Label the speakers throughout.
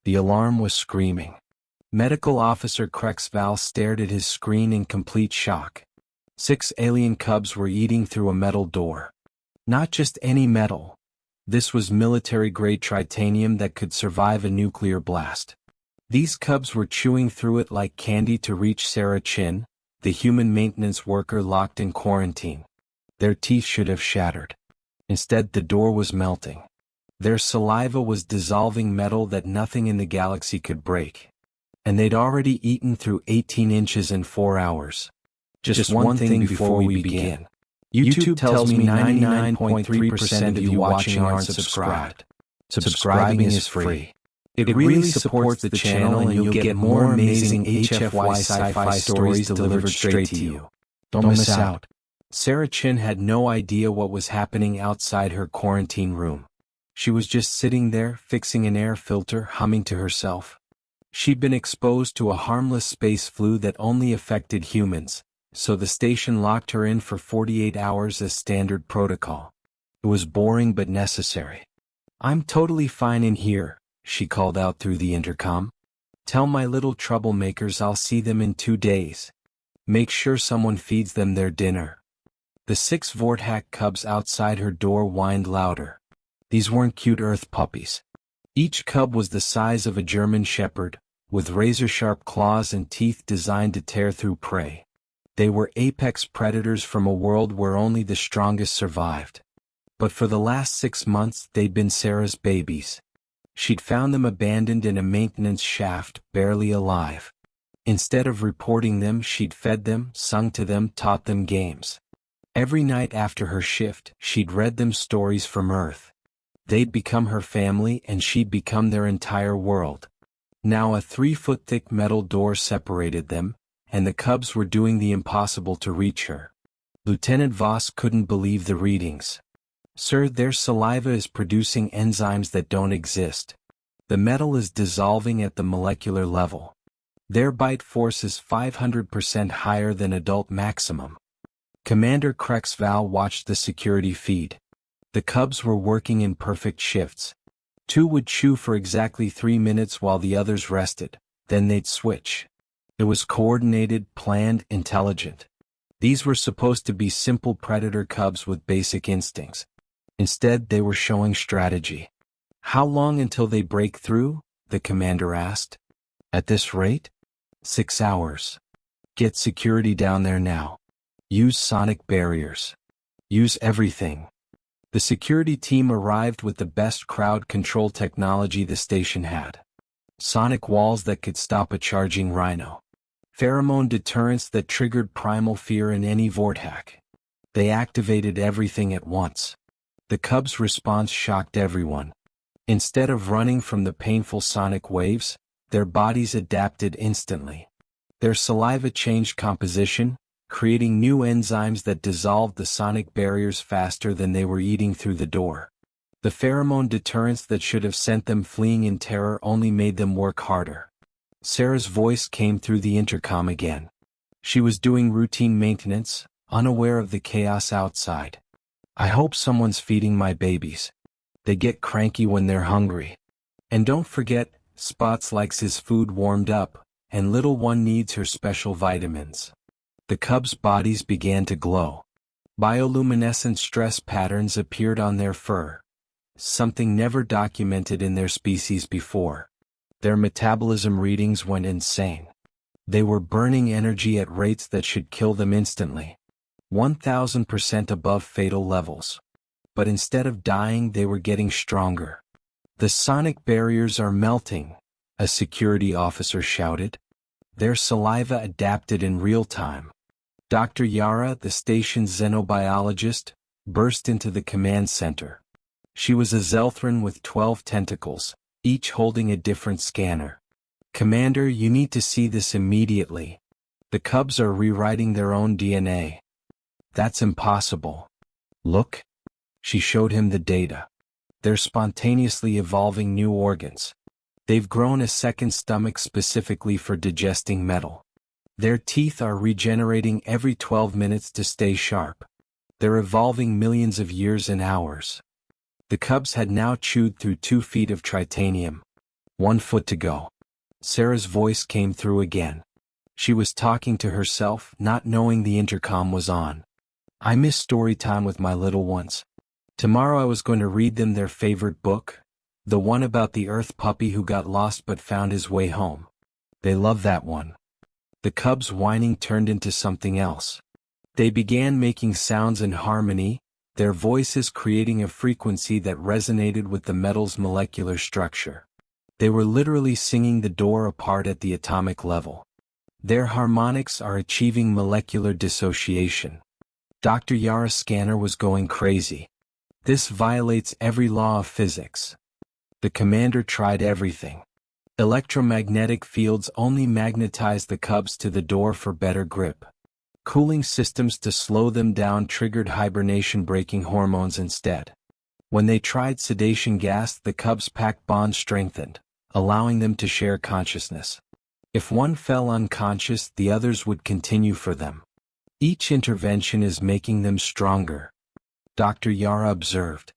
Speaker 1: The alarm was screaming. Medical Officer Krexval stared at his screen in complete shock. 6 alien cubs were eating through a metal door. Not just any metal. This was military-grade tritanium that could survive a nuclear blast. These cubs were chewing through it like candy to reach Sarah Chen, the human maintenance worker locked in quarantine. Their teeth should have shattered. Instead, the door was melting. Their saliva was dissolving metal that nothing in the galaxy could break. And they'd already eaten through 18 inches in 4 hours. Just one thing before we begin. YouTube tells me 99.3% of you watching aren't subscribed. Subscribing is free. It really supports the channel and you'll get more amazing HFY sci-fi stories delivered straight to you. Don't miss out. Sarah Chen had no idea what was happening outside her quarantine room. She was just sitting there, fixing an air filter, humming to herself. She'd been exposed to a harmless space flu that only affected humans, so the station locked her in for 48 hours as standard protocol. It was boring but necessary. "I'm totally fine in here," she called out through the intercom. "Tell my little troublemakers I'll see them in 2 days. Make sure someone feeds them their dinner." The 6 Vorthak cubs outside her door whined louder. These weren't cute earth puppies. Each cub was the size of a German shepherd, with razor-sharp claws and teeth designed to tear through prey. They were apex predators from a world where only the strongest survived. But for the last 6 months they'd been Sarah's babies. She'd found them abandoned in a maintenance shaft, barely alive. Instead of reporting them, she'd fed them, sung to them, taught them games. Every night after her shift, she'd read them stories from Earth. They'd become her family and she'd become their entire world. Now a 3-foot-thick metal door separated them, and the cubs were doing the impossible to reach her. Lieutenant Voss couldn't believe the readings. "Sir, their saliva is producing enzymes that don't exist. The metal is dissolving at the molecular level. Their bite force is 500% higher than adult maximum." Commander Krexval watched the security feed. The cubs were working in perfect shifts. 2 would chew for exactly 3 minutes while the others rested, then they'd switch. It was coordinated, planned, intelligent. These were supposed to be simple predator cubs with basic instincts. Instead, they were showing strategy. "How long until they break through?" the commander asked. "At this rate? 6 hours. Get security down there now. Use sonic barriers. Use everything." The security team arrived with the best crowd control technology the station had. Sonic walls that could stop a charging rhino. Pheromone deterrents that triggered primal fear in any Vorthak. They activated everything at once. The cubs' response shocked everyone. Instead of running from the painful sonic waves, their bodies adapted instantly. Their saliva changed composition, creating new enzymes that dissolved the sonic barriers faster than they were eating through the door. The pheromone deterrents that should have sent them fleeing in terror only made them work harder. Sarah's voice came through the intercom again. She was doing routine maintenance, unaware of the chaos outside. "I hope someone's feeding my babies. They get cranky when they're hungry. And don't forget, Spots likes his food warmed up, and little one needs her special vitamins." The cubs' bodies began to glow. Bioluminescent stress patterns appeared on their fur, something never documented in their species before. Their metabolism readings went insane. They were burning energy at rates that should kill them instantly, 1,000% above fatal levels. But instead of dying, they were getting stronger. "The sonic barriers are melting," a security officer shouted. Their saliva adapted in real time. Dr. Yara, the station's xenobiologist, burst into the command center. She was a Zelthran with 12 tentacles, each holding a different scanner. "Commander, you need to see this immediately. The cubs are rewriting their own DNA." "That's impossible. Look." She showed him the data. "They're spontaneously evolving new organs. They've grown a second stomach specifically for digesting metal. Their teeth are regenerating every 12 minutes to stay sharp. They're evolving millions of years in hours." The cubs had now chewed through 2 feet of tritanium. 1 foot to go. Sarah's voice came through again. She was talking to herself, not knowing the intercom was on. I miss story time with my little ones. Tomorrow I was going to read them their favorite book, the one about the Earth puppy who got lost but found his way home. They love that one. The cubs' whining turned into something else. They began making sounds in harmony, their voices creating a frequency that resonated with the metal's molecular structure. They were literally singing the door apart at the atomic level. Their harmonics are achieving molecular dissociation. Dr. Yara's scanner was going crazy. This violates every law of physics. The commander tried everything. Electromagnetic fields only magnetized the cubs to the door for better grip. Cooling systems to slow them down triggered hibernation-breaking hormones instead. When they tried sedation gas, the cubs' pack bond strengthened, allowing them to share consciousness. If one fell unconscious, the others would continue for them. Each intervention is making them stronger, Dr. Yara observed.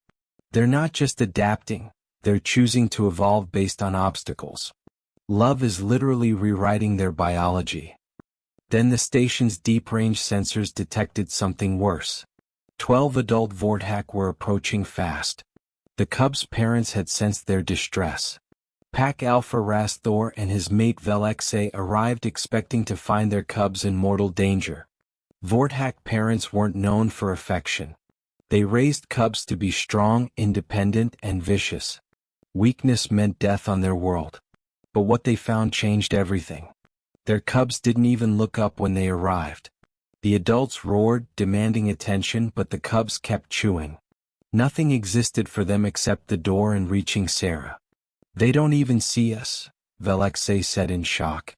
Speaker 1: They're not just adapting, they're choosing to evolve based on obstacles. Love is literally rewriting their biology. Then the station's deep-range sensors detected something worse. 12 adult Vorthak were approaching fast. The cubs' parents had sensed their distress. Pack Alpha Rasthor and his mate Velexay arrived expecting to find their cubs in mortal danger. Vorthak parents weren't known for affection. They raised cubs to be strong, independent, and vicious. Weakness meant death on their world. But what they found changed everything. Their cubs didn't even look up when they arrived. The adults roared, demanding attention, but the cubs kept chewing. Nothing existed for them except the door and reaching Sarah. They don't even see us, Velexay said in shock.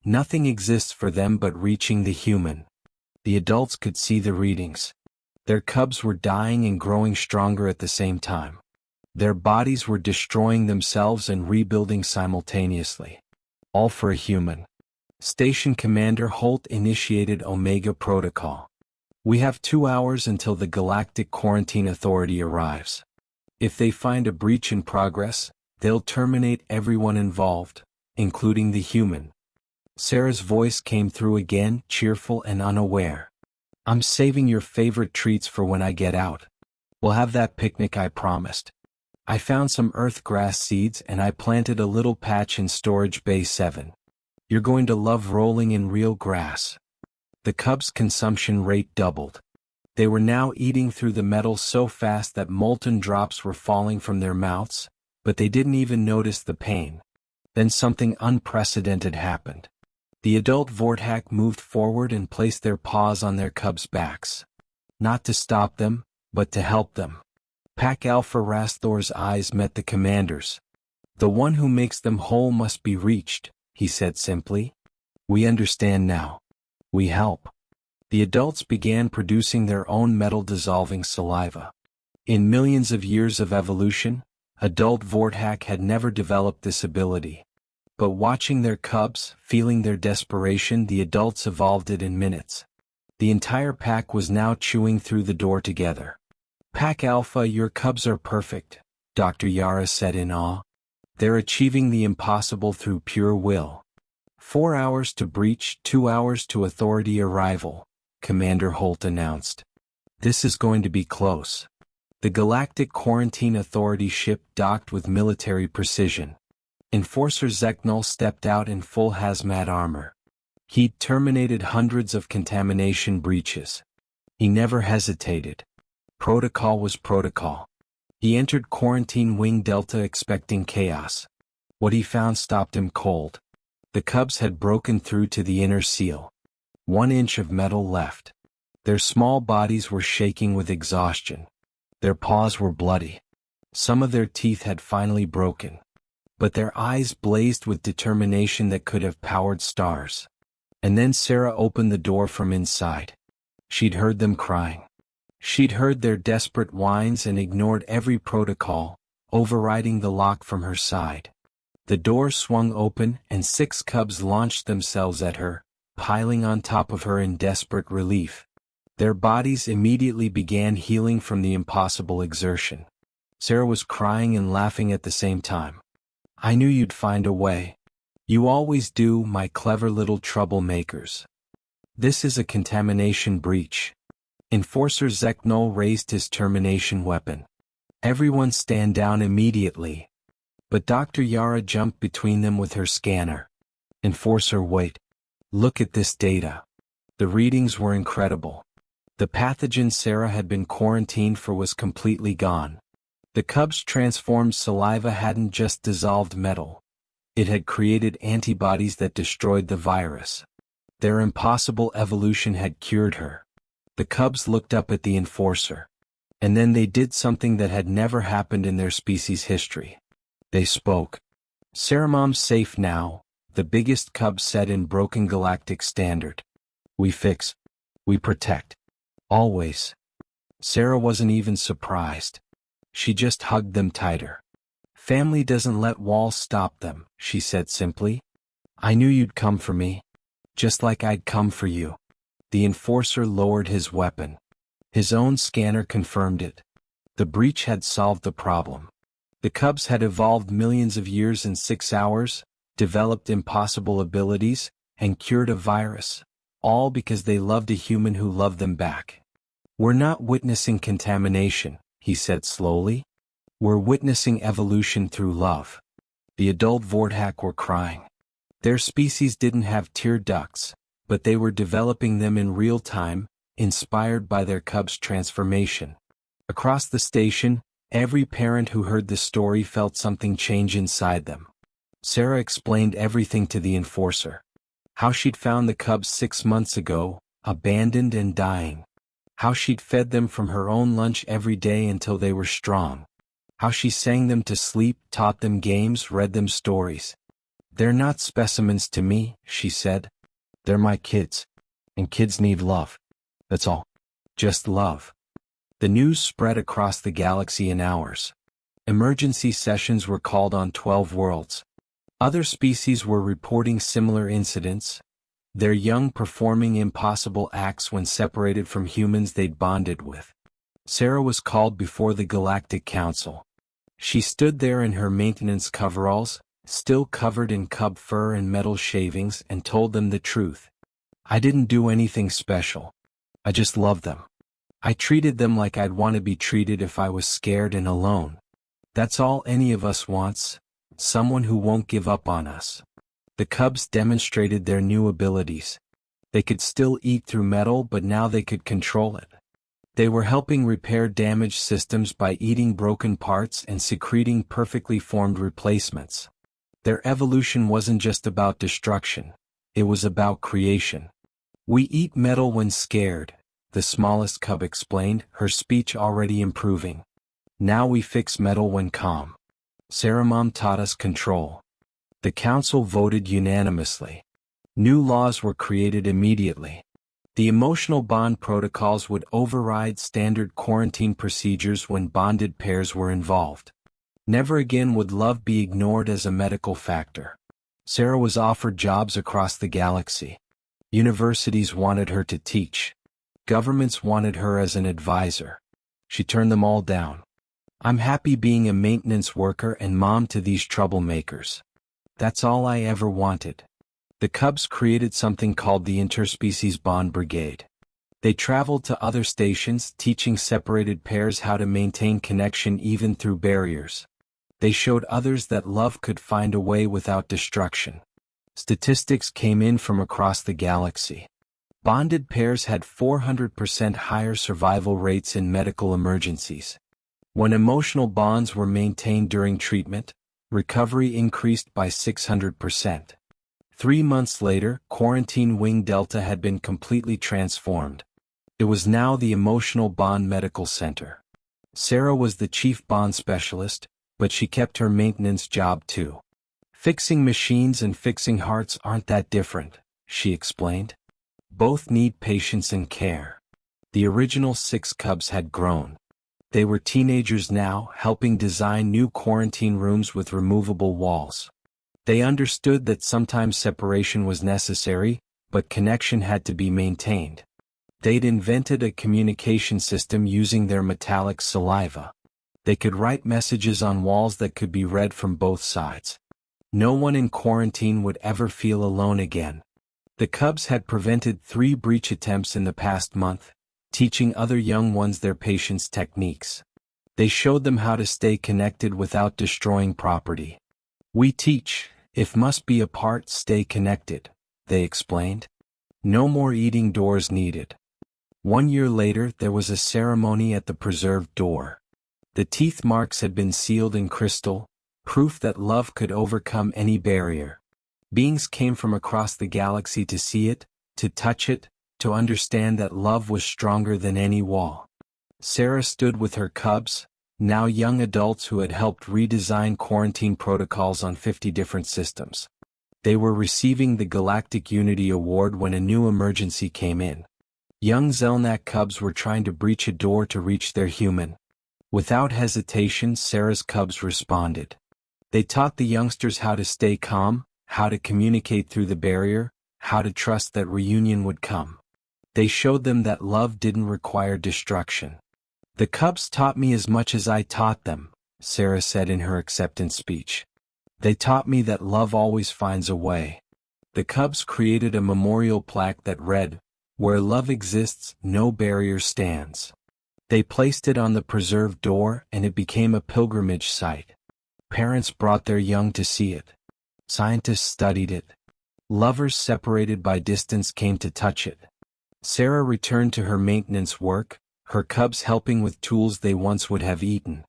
Speaker 1: Nothing exists for them but reaching the human. The adults could see the readings. Their cubs were dying and growing stronger at the same time. Their bodies were destroying themselves and rebuilding simultaneously. All for a human. Station Commander Holt initiated Omega Protocol. We have 2 hours until the Galactic Quarantine Authority arrives. If they find a breach in progress, they'll terminate everyone involved, including the human. Sarah's voice came through again, cheerful and unaware. I'm saving your favorite treats for when I get out. We'll have that picnic I promised. I found some earth grass seeds and I planted a little patch in Storage Bay 7. You're going to love rolling in real grass. The cubs' consumption rate doubled. They were now eating through the metal so fast that molten drops were falling from their mouths, but they didn't even notice the pain. Then something unprecedented happened. The adult Vorthak moved forward and placed their paws on their cubs' backs. Not to stop them, but to help them. Pack Alpha Rasthor's eyes met the commander's. The one who makes them whole must be reached, he said simply. We understand now. We help. The adults began producing their own metal-dissolving saliva. In millions of years of evolution, adult Vorthak had never developed this ability. But watching their cubs, feeling their desperation, the adults evolved it in minutes. The entire pack was now chewing through the door together. Pack Alpha, your cubs are perfect, Dr. Yara said in awe. They're achieving the impossible through pure will. 4 hours to breach, 2 hours to authority arrival, Commander Holt announced. This is going to be close. The Galactic Quarantine Authority ship docked with military precision. Enforcer Zeknul stepped out in full hazmat armor. He'd terminated hundreds of contamination breaches. He never hesitated. Protocol was protocol. He entered Quarantine Wing Delta expecting chaos. What he found stopped him cold. The cubs had broken through to the inner seal. 1 inch of metal left. Their small bodies were shaking with exhaustion. Their paws were bloody. Some of their teeth had finally broken. But their eyes blazed with determination that could have powered stars. And then Sarah opened the door from inside. She'd heard them crying. She'd heard their desperate whines and ignored every protocol, overriding the lock from her side. The door swung open and 6 cubs launched themselves at her, piling on top of her in desperate relief. Their bodies immediately began healing from the impossible exertion. Sarah was crying and laughing at the same time. I knew you'd find a way. You always do, my clever little troublemakers. This is a contamination breach. Enforcer Zeknol raised his termination weapon. Everyone stand down immediately. But Dr. Yara jumped between them with her scanner. Enforcer, wait. Look at this data. The readings were incredible. The pathogen Sarah had been quarantined for was completely gone. The cub's transformed saliva hadn't just dissolved metal. It had created antibodies that destroyed the virus. Their impossible evolution had cured her. The cubs looked up at the enforcer. And then they did something that had never happened in their species' history. They spoke. Sarah, Mom's safe now, the biggest cub said in broken galactic standard. We fix. We protect. Always. Sarah wasn't even surprised. She just hugged them tighter. Family doesn't let walls stop them, she said simply. I knew you'd come for me. Just like I'd come for you. The enforcer lowered his weapon. His own scanner confirmed it. The breach had solved the problem. The cubs had evolved millions of years in 6 hours, developed impossible abilities, and cured a virus, all because they loved a human who loved them back. We're not witnessing contamination, he said slowly. We're witnessing evolution through love. The adult Vorthak were crying. Their species didn't have tear ducts, but they were developing them in real time, inspired by their cub's transformation. Across the station, every parent who heard the story felt something change inside them. Sarah explained everything to the enforcer. How she'd found the cubs 6 months ago, abandoned and dying. How she'd fed them from her own lunch every day until they were strong. How she sang them to sleep, taught them games, read them stories. They're not specimens to me, she said. They're my kids. And kids need love. That's all. Just love. The news spread across the galaxy in hours. Emergency sessions were called on 12 worlds. Other species were reporting similar incidents, their young performing impossible acts when separated from humans they'd bonded with. Sarah was called before the Galactic Council. She stood there in her maintenance coveralls, still covered in cub fur and metal shavings, and told them the truth. I didn't do anything special. I just loved them. I treated them like I'd want to be treated if I was scared and alone. That's all any of us wants, someone who won't give up on us. The cubs demonstrated their new abilities. They could still eat through metal, but now they could control it. They were helping repair damaged systems by eating broken parts and secreting perfectly formed replacements. Their evolution wasn't just about destruction, it was about creation. We eat metal when scared, the smallest cub explained, her speech already improving. Now we fix metal when calm. Sarah, Mom taught us control. The council voted unanimously. New laws were created immediately. The emotional bond protocols would override standard quarantine procedures when bonded pairs were involved. Never again would love be ignored as a medical factor. Sarah was offered jobs across the galaxy. Universities wanted her to teach. Governments wanted her as an advisor. She turned them all down. I'm happy being a maintenance worker and mom to these troublemakers. That's all I ever wanted. The cubs created something called the Interspecies Bond Brigade. They traveled to other stations, teaching separated pairs how to maintain connection even through barriers. They showed others that love could find a way without destruction. Statistics came in from across the galaxy. Bonded pairs had 400% higher survival rates in medical emergencies. When emotional bonds were maintained during treatment, recovery increased by 600%. 3 months later, Quarantine Wing Delta had been completely transformed. It was now the Emotional Bond Medical Center. Sarah was the chief bond specialist, but she kept her maintenance job too. Fixing machines and fixing hearts aren't that different, she explained. Both need patience and care. The original 6 cubs had grown. They were teenagers now, helping design new quarantine rooms with removable walls. They understood that sometimes separation was necessary, but connection had to be maintained. They'd invented a communication system using their metallic saliva. They could write messages on walls that could be read from both sides. No one in quarantine would ever feel alone again. The cubs had prevented 3 breach attempts in the past month, teaching other young ones their patience techniques. They showed them how to stay connected without destroying property. We teach, if must be apart, stay connected, they explained. No more eating doors needed. 1 year later, there was a ceremony at the preserved door. The teeth marks had been sealed in crystal, proof that love could overcome any barrier. Beings came from across the galaxy to see it, to touch it, to understand that love was stronger than any wall. Sarah stood with her cubs, now young adults who had helped redesign quarantine protocols on 50 different systems. They were receiving the Galactic Unity Award when a new emergency came in. Young Zelnak cubs were trying to breach a door to reach their human. Without hesitation, Sarah's cubs responded. They taught the youngsters how to stay calm, how to communicate through the barrier, how to trust that reunion would come. They showed them that love didn't require destruction. The cubs taught me as much as I taught them, Sarah said in her acceptance speech. They taught me that love always finds a way. The cubs created a memorial plaque that read, "Where love exists, no barrier stands." They placed it on the preserved door and it became a pilgrimage site. Parents brought their young to see it. Scientists studied it. Lovers separated by distance came to touch it. Sarah returned to her maintenance work, her cubs helping with tools they once would have eaten.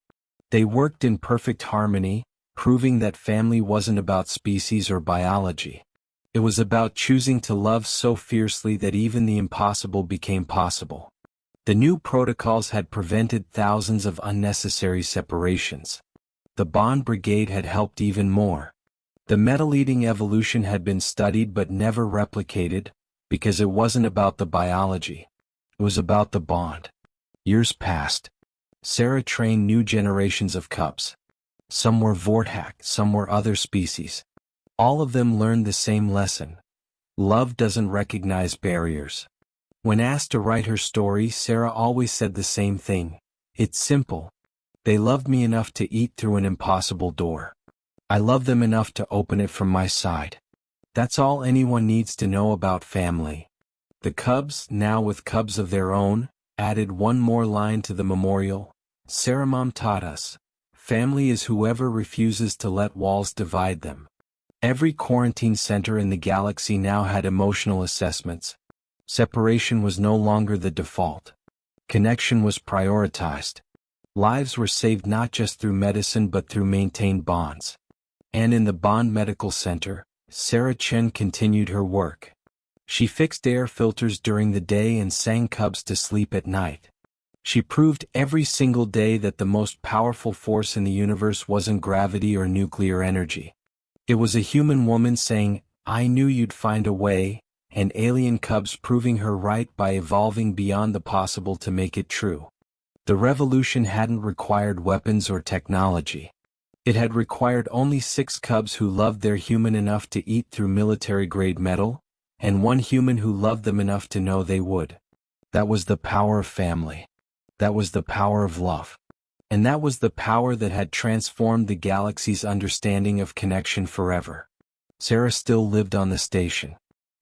Speaker 1: They worked in perfect harmony, proving that family wasn't about species or biology. It was about choosing to love so fiercely that even the impossible became possible. The new protocols had prevented thousands of unnecessary separations. The Bond Brigade had helped even more. The metal-eating evolution had been studied but never replicated, because it wasn't about the biology. It was about the bond. Years passed. Sarah trained new generations of cubs. Some were Vorthak, some were other species. All of them learned the same lesson. Love doesn't recognize barriers. When asked to write her story, Sarah always said the same thing. It's simple. They loved me enough to eat through an impossible door. I love them enough to open it from my side. That's all anyone needs to know about family. The cubs, now with cubs of their own, added one more line to the memorial. Sarah Mom taught us, family is whoever refuses to let walls divide them. Every quarantine center in the galaxy now had emotional assessments. Separation was no longer the default. Connection was prioritized. Lives were saved not just through medicine but through maintained bonds. And in the Bond Medical Center, Sarah Chen continued her work. She fixed air filters during the day and sang cubs to sleep at night. She proved every single day that the most powerful force in the universe wasn't gravity or nuclear energy. It was a human woman saying, "I knew you'd find a way," and alien cubs proving her right by evolving beyond the possible to make it true. The revolution hadn't required weapons or technology. It had required only 6 cubs who loved their human enough to eat through military-grade metal, and 1 human who loved them enough to know they would. That was the power of family. That was the power of love. And that was the power that had transformed the galaxy's understanding of connection forever. Sarah still lived on the station.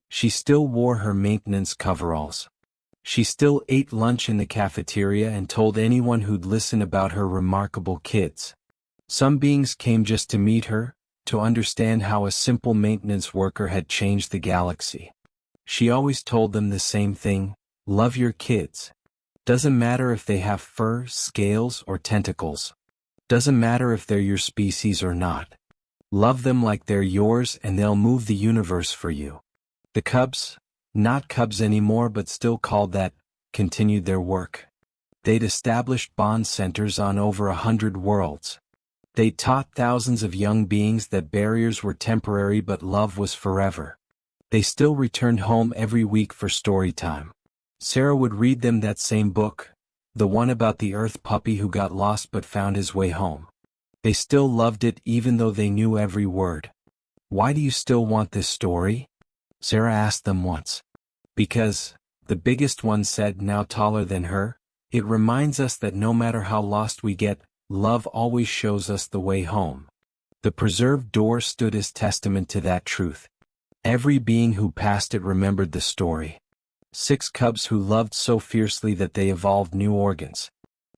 Speaker 1: She still wore her maintenance coveralls. She still ate lunch in the cafeteria and told anyone who'd listen about her remarkable kids. Some beings came just to meet her, to understand how a simple maintenance worker had changed the galaxy. She always told them the same thing, love your kids. Doesn't matter if they have fur, scales, or tentacles. Doesn't matter if they're your species or not. Love them like they're yours and they'll move the universe for you. The cubs, not cubs anymore but still called that, continued their work. They'd established bond centers on over 100 worlds. They taught thousands of young beings that barriers were temporary but love was forever. They still returned home every week for story time. Sarah would read them that same book, the one about the Earth puppy who got lost but found his way home. They still loved it even though they knew every word. Why do you still want this story? Sarah asked them once. Because, the biggest one said, now taller than her, it reminds us that no matter how lost we get, love always shows us the way home. The preserved door stood as testament to that truth. Every being who passed it remembered the story. 6 cubs who loved so fiercely that they evolved new organs.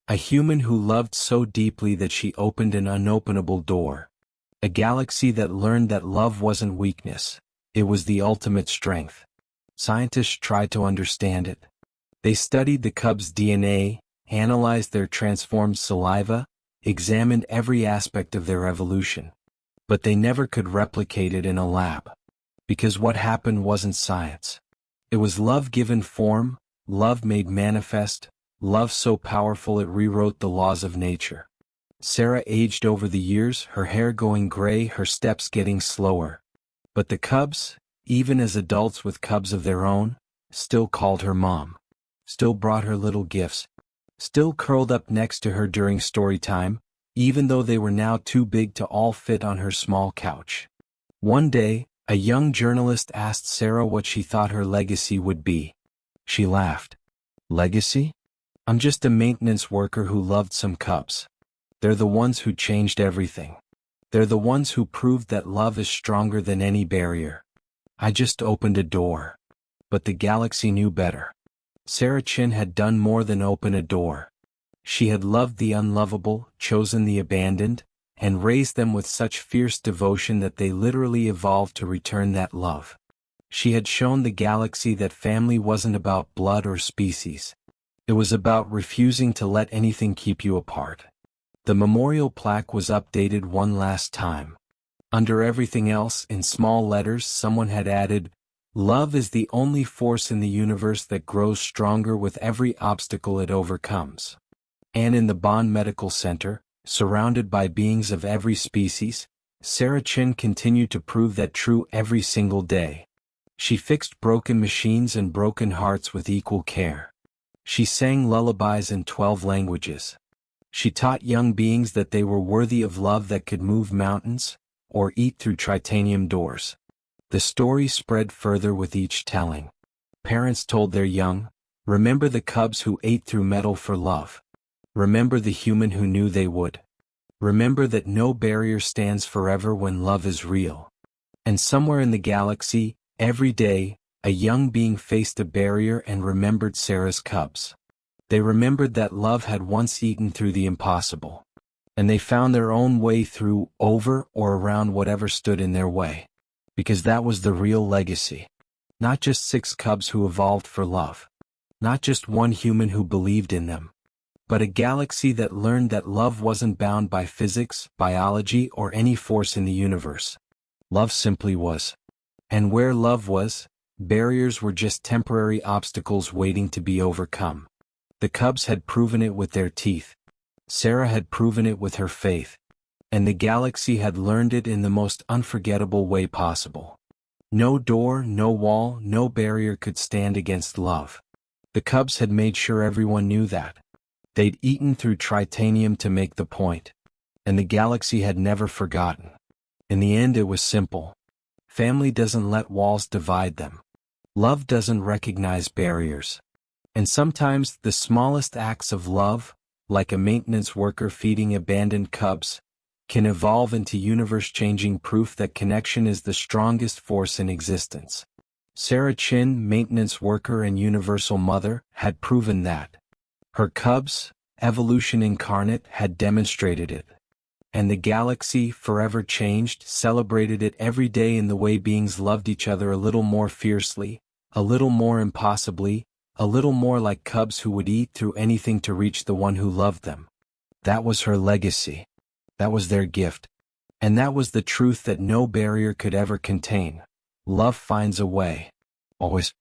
Speaker 1: A human who loved so deeply that she opened an unopenable door. A galaxy that learned that love wasn't weakness, it was the ultimate strength. Scientists tried to understand it. They studied the cubs' DNA, analyzed their transformed saliva, examined every aspect of their evolution. But they never could replicate it in a lab. Because what happened wasn't science. It was love given form, love made manifest, love so powerful it rewrote the laws of nature. Sarah aged over the years, her hair going gray, her steps getting slower. But the cubs, even as adults with cubs of their own, still called her mom. Still brought her little gifts. Still curled up next to her during story time, even though they were now too big to all fit on her small couch. One day, a young journalist asked Sarah what she thought her legacy would be. She laughed. Legacy? I'm just a maintenance worker who loved some cubs. They're the ones who changed everything. They're the ones who proved that love is stronger than any barrier. I just opened a door. But the galaxy knew better. Sarah Chen had done more than open a door. She had loved the unlovable, chosen the abandoned, and raised them with such fierce devotion that they literally evolved to return that love. She had shown the galaxy that family wasn't about blood or species. It was about refusing to let anything keep you apart. The memorial plaque was updated one last time. Under everything else, in small letters, someone had added, "Love is the only force in the universe that grows stronger with every obstacle it overcomes." And in the Bond Medical Center, surrounded by beings of every species, Sarah Chen continued to prove that true every single day. She fixed broken machines and broken hearts with equal care. She sang lullabies in 12 languages. She taught young beings that they were worthy of love that could move mountains, or eat through tritanium doors. The story spread further with each telling. Parents told their young, remember the cubs who ate through metal for love. Remember the human who knew they would. Remember that no barrier stands forever when love is real. And somewhere in the galaxy, every day, a young being faced a barrier and remembered Sarah's cubs. They remembered that love had once eaten through the impossible. And they found their own way through, over, or around whatever stood in their way. Because that was the real legacy. Not just 6 cubs who evolved for love. Not just one human who believed in them. But a galaxy that learned that love wasn't bound by physics, biology, or any force in the universe. Love simply was. And where love was, barriers were just temporary obstacles waiting to be overcome. The cubs had proven it with their teeth. Sarah had proven it with her faith. And the galaxy had learned it in the most unforgettable way possible. No door, no wall, no barrier could stand against love. The cubs had made sure everyone knew that. They'd eaten through tritanium to make the point. And the galaxy had never forgotten. In the end it was simple. Family doesn't let walls divide them. Love doesn't recognize barriers. And sometimes the smallest acts of love, like a maintenance worker feeding abandoned cubs, can evolve into universe-changing proof that connection is the strongest force in existence. Sarah Chen, maintenance worker and universal mother, had proven that. Her cubs, evolution incarnate, had demonstrated it. And the galaxy, forever changed, celebrated it every day in the way beings loved each other a little more fiercely, a little more impossibly, a little more like cubs who would eat through anything to reach the one who loved them. That was her legacy. That was their gift. And that was the truth that no barrier could ever contain. Love finds a way. Always.